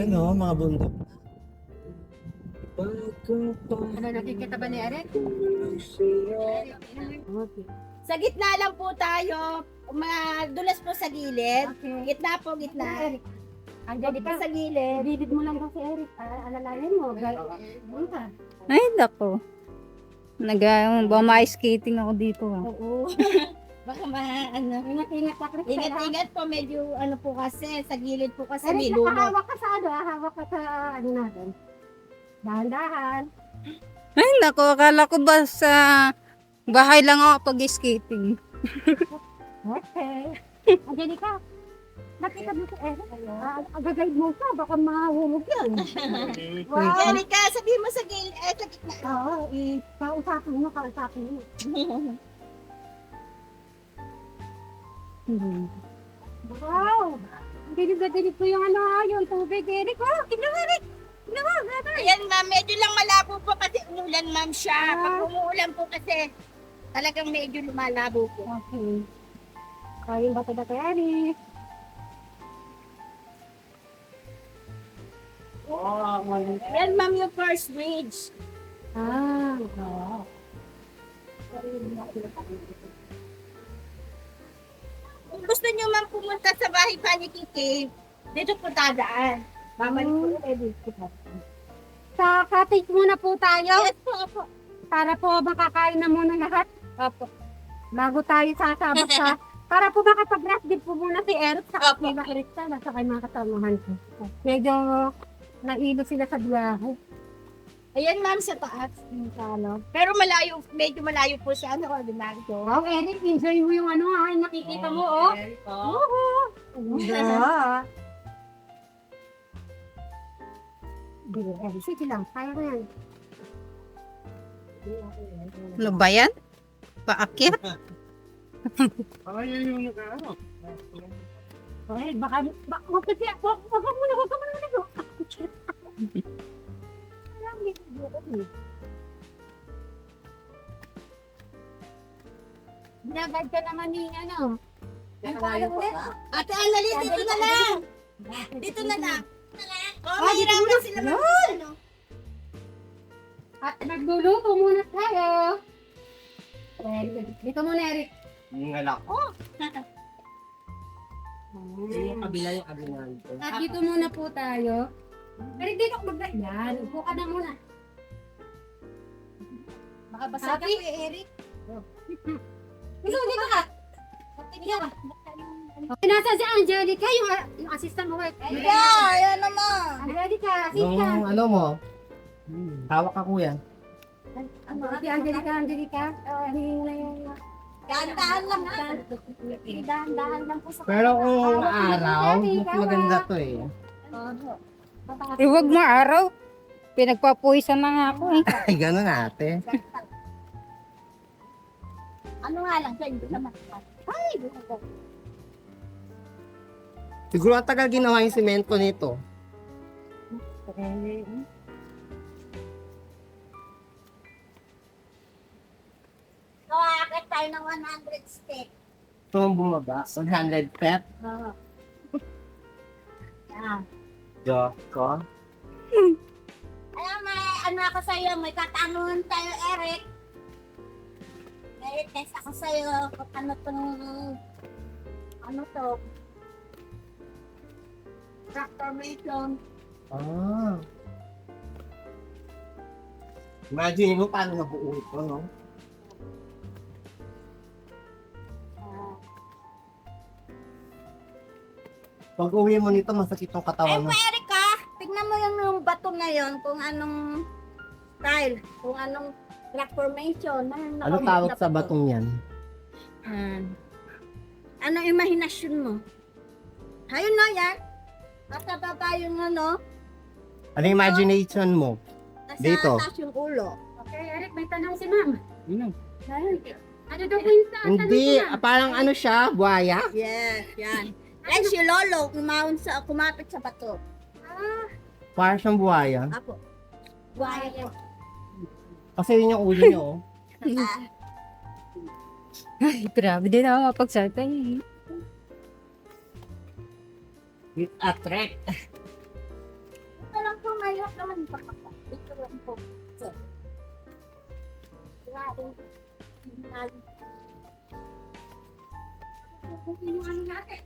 Ayan o, mga bundok. Ano, nakikita ba ni Eric? Okay. Sa gitna lang po tayo. Madulas po sa gilid. Okay. Gitna po, gitna. Eric. Andiyan Dito ka. sa gilid. Bibig mo lang daw si Eric. Alalayan mo. Doon ka. Ay, nako. Bumay skating ako dito. Oo. Baka ano. Ingat-ingat ka, Chris. Ingat-ingat po. Medyo ano po kasi. Sa gilid po kasi may Eric, lumot. nakahawak ka sa ano, hawak ka sa ano natin. Dahan-dahan. Ay, nako. Akala ko ba sa bahay lang ako pag-skating. Okay. Angelica, nakita mo si Eric. Agagay mo ka, baka mahulog yan. Wow. Erika, sabihin mo sa gilid. Sa gitna. Oo, kausapin mo. Wow! Ang dinig ko yung yung tubig, Eric. Oh, tignan mo, Eric. Tignan mo, brother. Ayan ma'am, medyo lang malabo po kasi umulan ma'am siya. Ah. Pag umuulan po kasi talagang medyo lumalabo po. Okay. Kayong bata-bata, Eric. Yan ma'am yung first bridge. Oo. Kung gusto nyo ma'am pumunta sa bahay pa ni Kiki, dito po dadaan. Mamalik po Eric. Sa cottage muna po tayo. Yes po, po. Para po makakain na muna lahat. Opo. Bago tayo sasabak sa... Para po makapag-rest din po muna si Eric sa Opo. mga Eric sa nasa kay mga kasamahan ko. Medyo nailo sila sa biyahe. Ayan ma'am sa taas. Ano? Pero malayo, medyo malayo po siya. Ano, ordinary ko. Wow, Eric, enjoy mo yung nakikita mo, oh. Woohoo! Yeah. Eric, sige lang, kaya ko yan. Ano ba yan? Paakyat? Okay, baka wag kasi, wag muna. Binagad ka naman ni ano. Ang kala ulit. Ate Annalyn, dito na lang. Dito na lang. Oh, Ah, dito mahirapan na. sila ma'am. Ano? At nagluluto muna tayo. Dito muna, Eric. Yung alak. Yung kabila yung kabila. At dito muna po tayo. Eric, dito ka magda. Yan, upo ka na muna. Baka basa ka Ate? po Eric. Dito ka. Dito ka. Nasa si Angelica, yung assistant mo. Ayan naman. Angelica, Yung assistant. ano mo, hawak ka kuya. Si Angelica. Hingin na yung... Dahan-dahan lang ha. Dahan-dahan lang po sa... Pero kung araw, mas maganda to eh. Eh, wag mo araw. Pinagpapuwisan na nga ako eh. Ay, gano'n ate. Ano nga lang, sa hindi naman. Ay, buka. Siguro ang tagal ginawa yung semento nito. Kawakit tayo ng 100 step. Ito ang bumaba. 100 pet. Oo. Yan. Diyos ko. Alam, may ano ako sa'yo, may katanungan tayo, Eric. May test ako sa'yo kung ano to, transformation. Ah. Imagine mo paano nabuo ito, no? Pag uwi mo nito, masakit yung Ay, katawan mo. Erika, tignan mo yung bato na yon kung anong style, kung anong transformation. Ano tawag sa batong yan? Ano imahinasyon mo? Ayun no, yan. Nasa baba yung ano, Ano yung imagination mo? nasa Dito. taas yung ulo. Okay, Eric, may tanong si ma'am. Yun. Ano daw po yung Hindi, parang ano siya, buhaya? Yes, yan. Yan si Lolo, kumapit sa bato. Parang siyang buhaya. Apo. Buhaya po. Kasi yun yung ulo niyo, oh. Ay, grabe din ako mapagsalta eh. With a threat. mahirap naman yung pagkakita. Ito lang po. Sir. Grabe. Yung ano natin.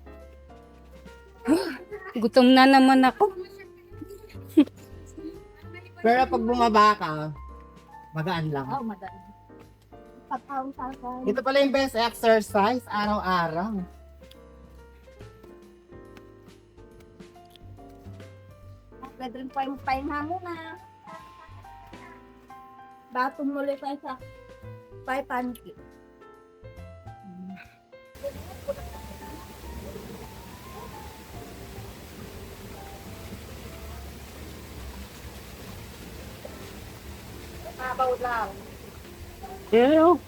Gutom na naman ako. Pero pag bumaba ka, magaan lang. Oh, madami. Pagkaw-sakan. Ito pala yung best exercise araw-araw. Bedroom pa yung pahinga muna. Bago muli tayo sa 500. Mabaw lang. Ew.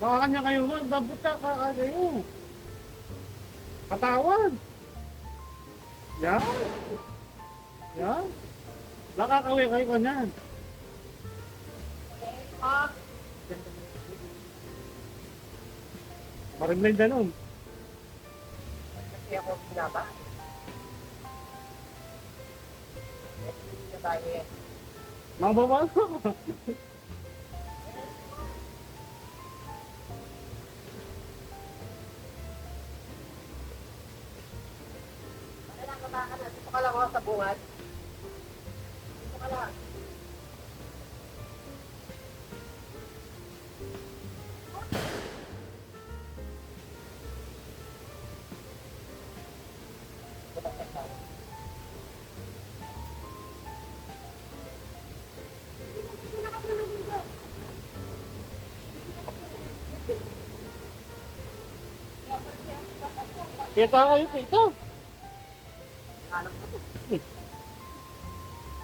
Makakanya kayo mo, babuta ka kayo. Katawan. Yan. Yan. Nakakawin kayo ko niyan. Marimlay ganun. Kasi ako sinaba. Mababal ko. Dito ka lang ako sa bungad. Dito ka lang. Kita kayo dito.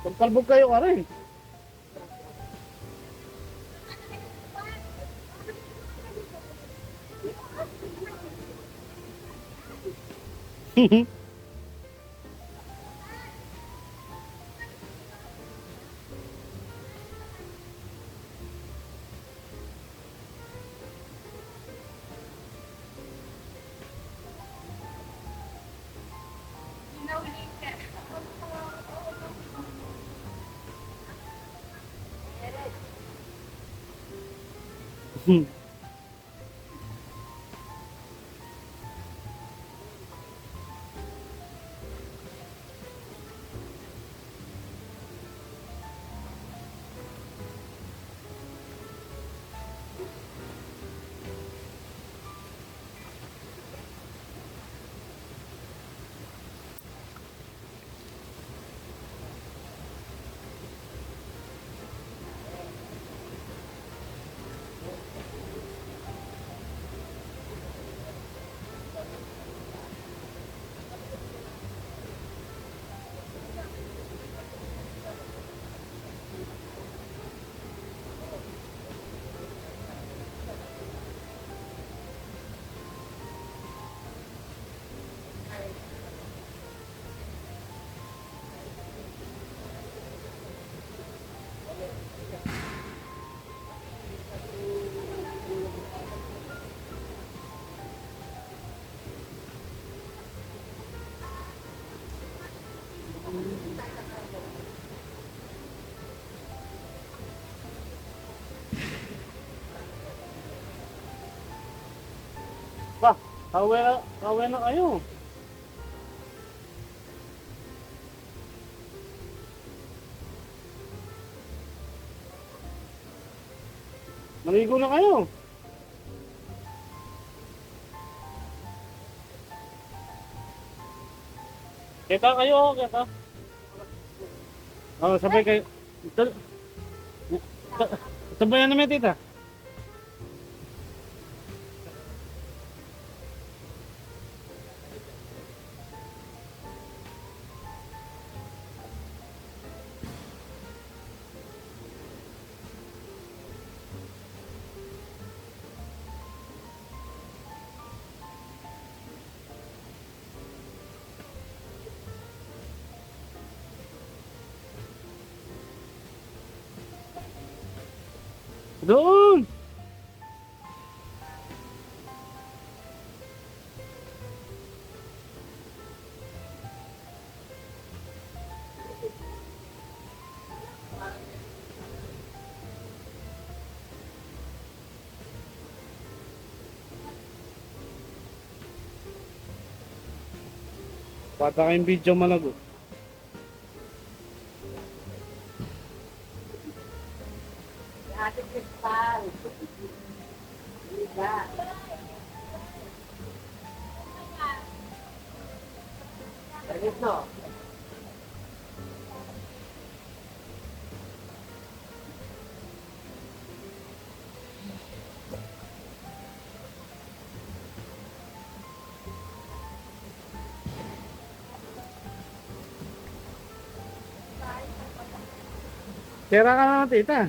Pagkalbog kayo ka rin. Ba, kawe na kayo. Maligo na kayo. Kita kayo, kita. Oh, sabay kayo. Sabayan namin, tita. Doon! Pata kayong video malago. Ate Crystal. Liga. Ayos no? Tira ka na, tita.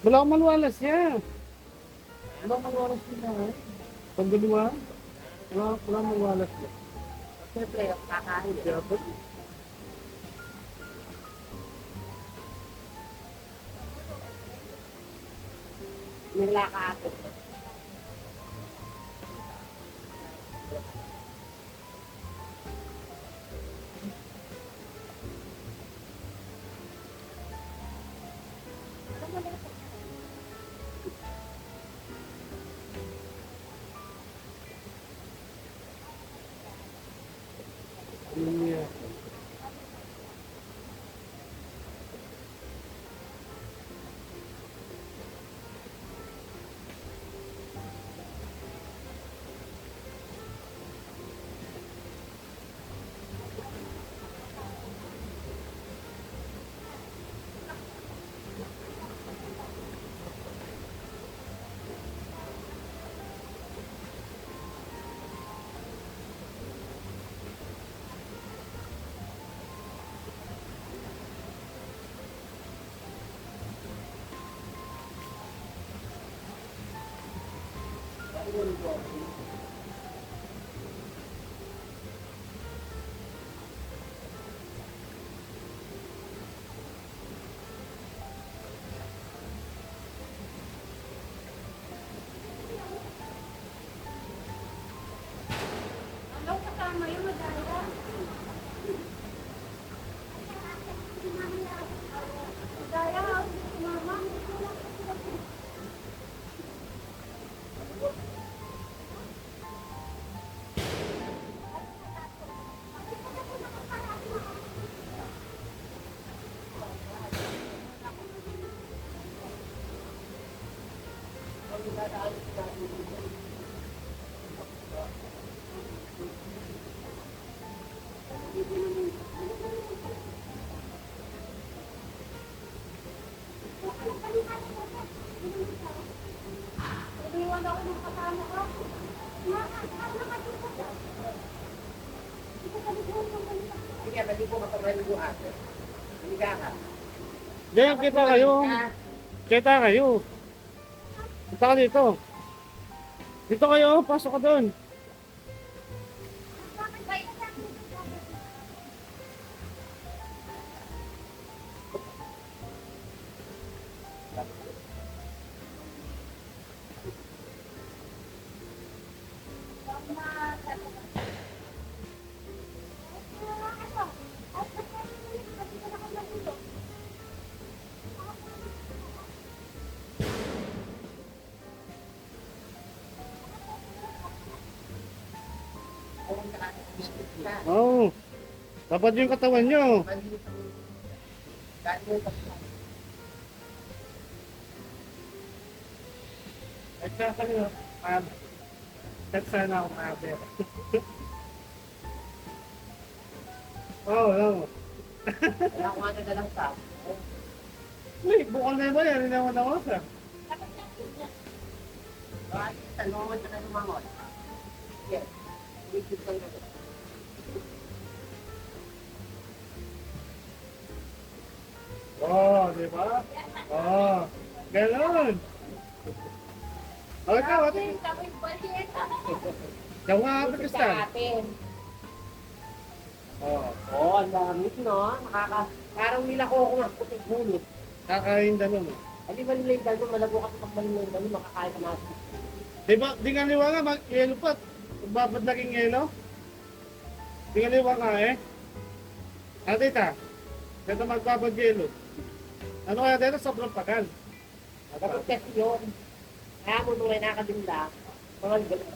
Wala akong maluwalas yan. Wala akong maluwalas yan. Pagduluwa, wala akong maluwalas yan. Siyempre, kakain. Nila ka ate. Yeah. Sige, balik ko mapaglaliguan. Higa ka. Diyan, kita kayo. Kita kayo. Punta ka dito. Dito kayo, pasok ka doon. Oo. Dapat yung katawan nyo. Exactly. That's sana ako mabir. Oo, oo. Wala ko nga nadalang sa. Uy, bukal na ba yan? Hindi naman ako sa. Bakit? Tanong mo na lumangon. Yes. Wait, lang na. Oo, di ba? Oo. Ganon. Okay, ate. Daw nga, Pakistan. Oo. Oo, ang lamig, no? Parang nila ko ako ng puting hulot. Kakain danon. Hindi ba nila yung dalo, malabo kasi pag malino yung dalo, makakain ka natin. Di ba, di nga liwa nga, mag-yelo pa. Magbabad laging yelo. Di nga liwa nga eh. Ano tita? Dito magbabad yelo. Ano kaya dito? Sobrang tagal. Dapat test yun. Kaya mo nung may nakadinda, mga galing.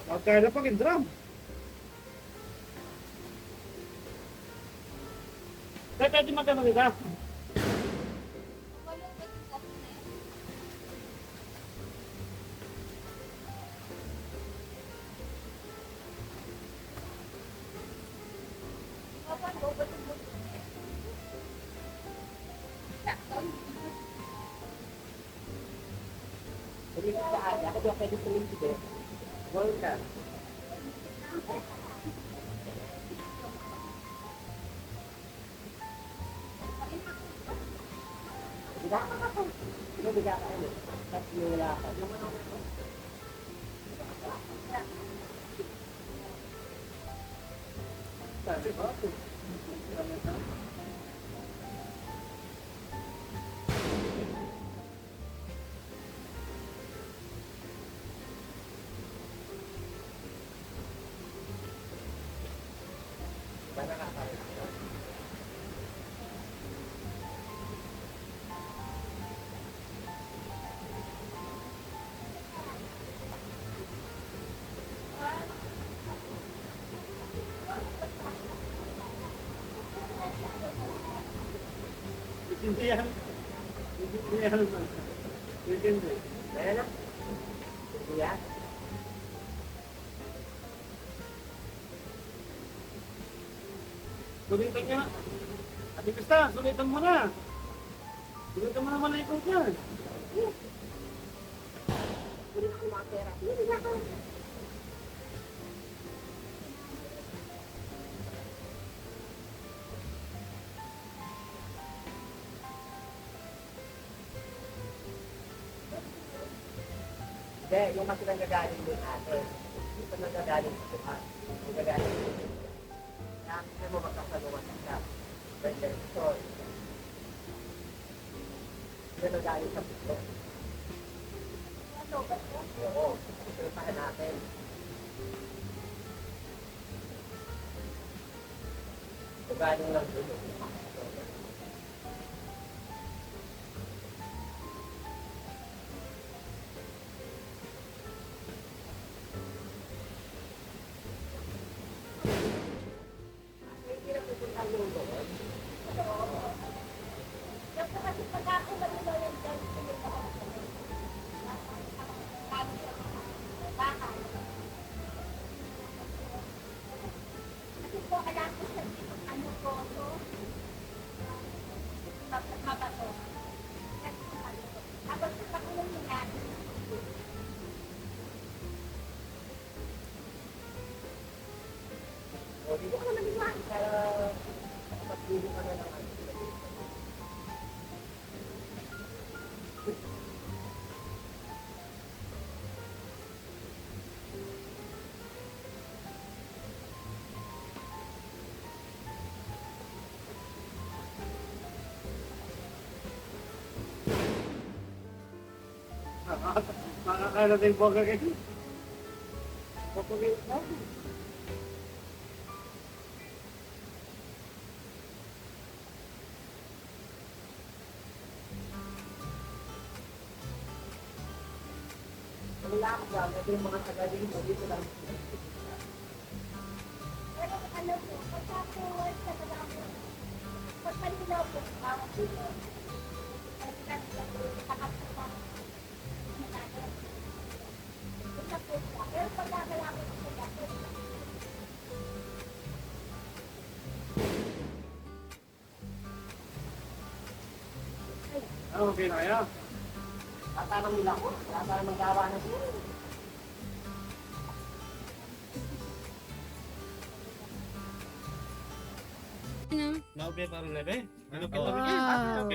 Magkaya pag drum. Kaya pwede magkano nila? Hindi ko sa akin, ako diba pwede tuloy dito. Wala ka. Biga ka ka. Ano biga ka ano? Tapos wala ka. Sabi ba? Hindi yan. Hindi yan. Hindi. Ayan na. Iya. Sulitan niya. Ate Krista, sulitan mo na. Sulitan mo naman na ikaw dyan. Kunin ko mga pera. Hindi, yung kasi nanggagaling doon natin. Ito nanggagaling sa tuhan. Nanggagaling sa tuhan. Kaya hindi mo magkasalungan siya. Pwede ito. Hindi nanggagaling sa puso. Oo, ipilipahan natin. Galing lang dito. Kasi po, alam ko sa ano po, so, mabato. Tapos sa pakulong nila, O, dito ka naman iwan. Para makapagpili ka na lang. Makakain natin yung burger kayo. Papagay na. Wala ako lang. Ito yung mga tagaling mo. Dito lang. pero ano po, pagka po, sa trabaho, pag manilaw po, bawat dito, pero pag nagalakot ko sa Okay na kaya? Tatanong nila ako. Para magawa na siya. Naubi pa rin lebe? Ano Wow.